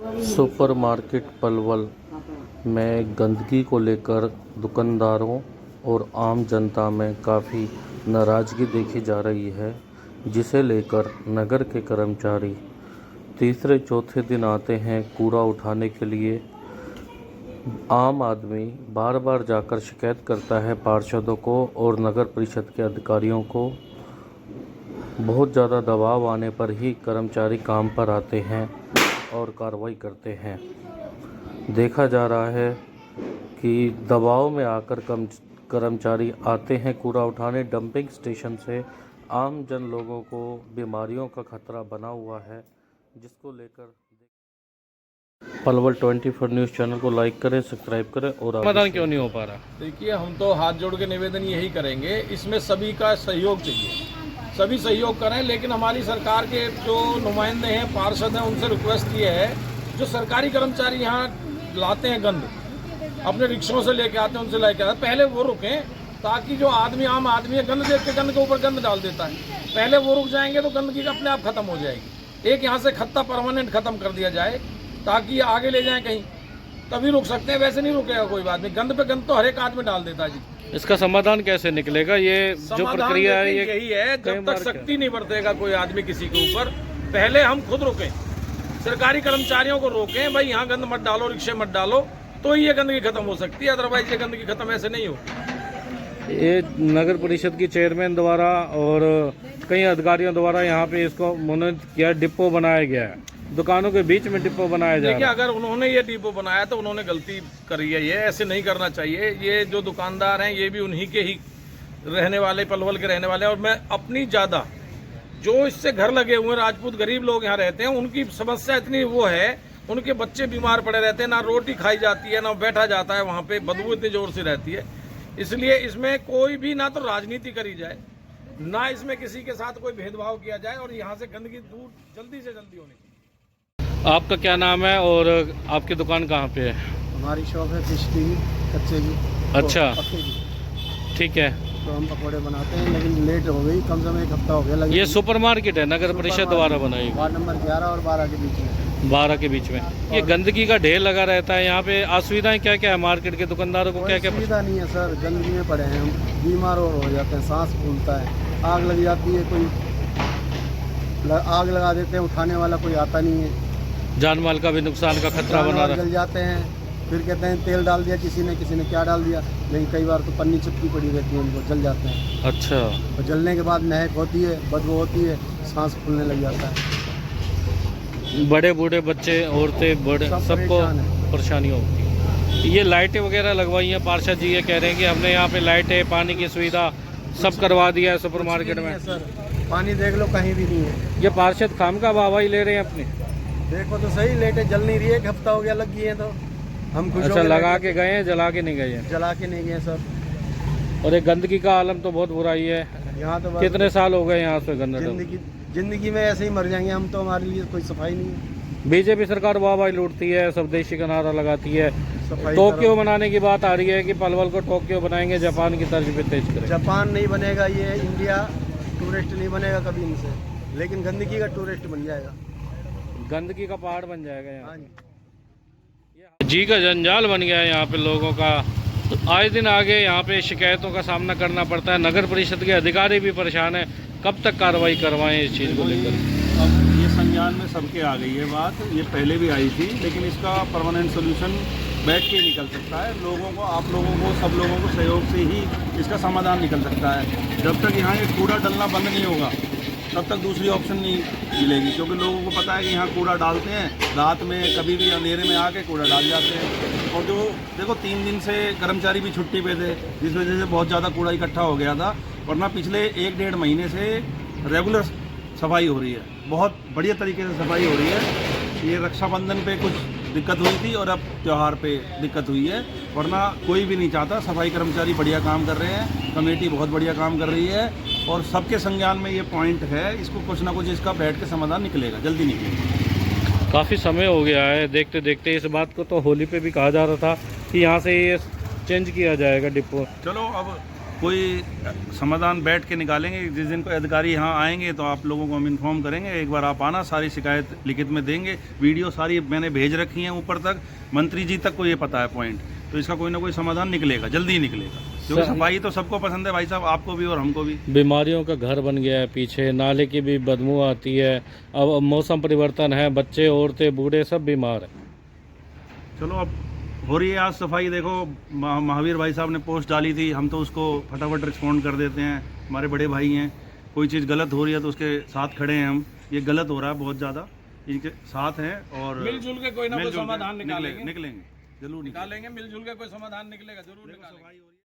Supermarket Palwal में गंदगी को लेकर दुकानदारों और आम जनता में काफ़ी नाराज़गी देखी जा रही है, जिसे लेकर नगर के कर्मचारी तीसरे चौथे दिन आते हैं कूड़ा उठाने के लिए। आम आदमी बार बार जाकर शिकायत करता है पार्षदों को और नगर परिषद के अधिकारियों को। बहुत ज़्यादा दबाव आने पर ही कर्मचारी काम पर आते हैं और कार्रवाई करते हैं। देखा जा रहा है कि दबाव में आकर कर्मचारी आते हैं कूड़ा उठाने। डंपिंग स्टेशन से आम जन लोगों को बीमारियों का खतरा बना हुआ है, जिसको लेकर पलवल 24 न्यूज़ चैनल को लाइक करें, सब्सक्राइब करें। और समाधान क्यों नहीं हो पा रहा? देखिए, हम तो हाथ जोड़ के निवेदन यही करेंगे, इसमें सभी का सहयोग चाहिए, सभी सहयोग करें। लेकिन हमारी सरकार के जो नुमाइंदे हैं, पार्षद हैं, उनसे रिक्वेस्ट ये है, जो सरकारी कर्मचारी यहाँ लाते हैं गंद, अपने रिक्शों से लेके आते हैं, उनसे लेके आते हैं, पहले वो रुकें, ताकि जो आदमी आम आदमी है गंद देख के गंद के ऊपर गंद डाल देता है, पहले वो रुक जाएंगे तो गंदगी अपने आप खत्म हो जाएगी। एक यहाँ से खत्ता परमानेंट खत्म कर दिया जाए ताकि आगे ले जाएं कहीं, तभी रुक सकते हैं, वैसे नहीं रुकेगा कोई बात नहीं। गंद पे गंद तो हर एक आदमी डाल देता है जी। इसका समाधान कैसे निकलेगा? ये जो प्रक्रिया है ये यही है, जब तक सख्ती नहीं बरतेगा कोई आदमी किसी के ऊपर, पहले हम खुद रुकें, सरकारी कर्मचारियों को रोकें, भाई यहाँ गंद मत डालो, रिक्शे मत डालो, तो ये गंदगी खत्म हो सकती है, अदरवाइज ये गंदगी खत्म ऐसे नहीं हो। ये नगर परिषद की चेयरमैन द्वारा और कई अधिकारियों द्वारा यहाँ पे इसको मनोनीत किया, डिपो बनाया गया है, दुकानों के बीच में डिपो बनाया जाए। देखिए, अगर उन्होंने ये डिपो बनाया तो उन्होंने गलती करी है, ये ऐसे नहीं करना चाहिए। ये जो दुकानदार हैं ये भी उन्हीं के ही रहने वाले, पलवल के रहने वाले हैं। और मैं अपनी ज़्यादा जो इससे घर लगे हुए राजपूत गरीब लोग यहाँ रहते हैं, उनकी समस्या इतनी वो है, उनके बच्चे बीमार पड़े रहते हैं, ना रोटी खाई जाती है, ना बैठा जाता है, वहाँ पे बदबू इतनी जोर से रहती है। इसलिए इसमें कोई भी ना तो राजनीति करी जाए, ना इसमें किसी के साथ कोई भेदभाव किया जाए, और यहाँ से गंदगी दूर जल्दी से जल्दी होनी चाहिए। आपका क्या नाम है और आपकी दुकान कहाँ पे है? हमारी शॉप है फिश की, कच्चे की। अच्छा, की। ठीक है। तो हम पकौड़े बनाते हैं, लेकिन लेट हो गई, कम से कम 1 हफ्ता हो गया लगे। ये सुपरमार्केट है, नगर परिषद द्वारा बनाई, वार्ड नंबर 11 और 12 के बीच में। 12 के बीच में। ये गंदगी का ढेर लगा रहता है यहाँ पे। असुविधाएं क्या क्या है मार्केट के दुकानदारों को? क्या क्या सुविधा नहीं है सर, गंदगी में पड़े हैं हम, बीमार और हो जाते हैं, सांस फूलता है, आग लग जाती है, कोई आग लगा देते हैं, उठाने वाला कोई आता नहीं है, जान माल का भी नुकसान का खतरा बना रहा है। जल जाते हैं, फिर कहते हैं तेल डाल दिया किसी ने क्या डाल दिया, लेकिन कई बार तो पन्नी चिपकी पड़ी रहती है, उनको जल जाते हैं। अच्छा, और जलने के बाद महक होती है, बदबू होती है, सांस फूलने लग जाता है। बड़े बूढ़े बच्चे, औरतें, बड़े सबको परेशानी होती है। ये लाइटें वगैरह लगवाई हैं पार्षद जी, ये कह रहे हैं कि हमने यहाँ पे लाइटें, पानी की सुविधा सब करवा दिया है सुपरमार्केट में। सर, पानी देख लो, कहीं भी नहीं है। ये पार्षद खाम का वाहवाही ले रहे हैं अपनी। देखो तो सही, लाइटें जल नहीं रही है, 1 हफ्ता हो गया लग गई है, तो हम कुछ अच्छा, लगा के गए हैं, जला के नहीं गए हैं? जला के नहीं गए सर। और ये गंदगी का आलम तो बहुत बुरा ही है। यहाँ तो कितने साल हो गए यहाँ से गंदा? जिंदगी में ऐसे ही मर जाएंगे हम तो, हमारे लिए कोई सफाई नहीं है। बीजेपी सरकार वाहवाही लूटती है, स्वदेशी का नारा लगाती है, टोक्यो बनाने की बात आ रही है कि पलवल को टोक्यो बनाएंगे, जापान की तर्ज पे तेज करें। जापान नहीं बनेगा, ये इंडिया टूरिस्ट नहीं बनेगा कभी इनसे, लेकिन गंदगी का टूरिस्ट बन जाएगा, गंदगी का पहाड़ बन जाएगा यहाँ। हाँ जी का जंजाल बन गया है यहाँ पे लोगों का। तो आए दिन आगे यहाँ पे शिकायतों का सामना करना पड़ता है। नगर परिषद के अधिकारी भी परेशान है, कब तक कार्रवाई करवाएं इस चीज़ को लेकर? अब ये संज्ञान में सबके आ गई है बात, ये पहले भी आई थी, लेकिन इसका परमानेंट सोल्यूशन बैठ के निकल सकता है। लोगों को, आप लोगों को, सब लोगों को सहयोग से ही इसका समाधान निकल सकता है। जब तक यहाँ ये कूड़ा डलना बंद नहीं होगा, तब तक दूसरी ऑप्शन नहीं मिलेगी, क्योंकि लोगों को पता है कि यहाँ कूड़ा डालते हैं, रात में कभी भी अंधेरे में आके कूड़ा डाल जाते हैं। और जो देखो 3 दिन से कर्मचारी भी छुट्टी पे थे, जिस वजह से बहुत ज़्यादा कूड़ा इकट्ठा हो गया था, वरना पिछले 1-1.5 महीने से रेगुलर सफाई हो रही है, बहुत बढ़िया तरीके से सफाई हो रही है। ये रक्षाबंधन पे कुछ दिक्कत हुई थी और अब त्यौहार पे दिक्कत हुई है, वरना कोई भी नहीं चाहता। सफाई कर्मचारी बढ़िया काम कर रहे हैं, कमेटी बहुत बढ़िया काम कर रही है, और सबके संज्ञान में ये पॉइंट है। इसको कुछ ना कुछ इसका बैठ के समाधान निकलेगा, जल्दी निकलेगा। काफ़ी समय हो गया है देखते देखते। इस बात को तो होली पे भी कहा जा रहा था कि यहाँ से ये चेंज किया जाएगा डिपो। चलो, अब कोई समाधान बैठ के निकालेंगे। जिस दिन कोई अधिकारी यहाँ आएंगे तो आप लोगों को हम इन्फॉर्म करेंगे। एक बार आप आना, सारी शिकायत लिखित में देंगे, वीडियो सारी मैंने भेज रखी हैं ऊपर तक, मंत्री जी तक को ये पता है पॉइंट, तो इसका कोई ना कोई समाधान निकलेगा, जल्दी ही निकलेगा। क्योंकि सफाई तो सबको पसंद है भाई साहब, आपको भी और हमको भी। बीमारियों का घर बन गया है पीछे, नाले की भी बदबू आती है, अब मौसम परिवर्तन है, बच्चे औरतें बूढ़े सब बीमार हैं। चलो अब हो रही है आज सफाई। देखो महावीर भाई साहब ने पोस्ट डाली थी, हम तो उसको फटाफट रिस्पॉन्ड कर देते हैं, हमारे बड़े भाई हैं। कोई चीज़ गलत हो रही है तो उसके साथ खड़े हैं हम, ये गलत हो रहा है बहुत ज़्यादा, इनके साथ हैं और मिलजुल के कोई ना कोई समाधान निकालेंगे, निकलेंगे जरूर मिलजुल के कोई समाधान निकलेगा, जरूर निकालेंगे।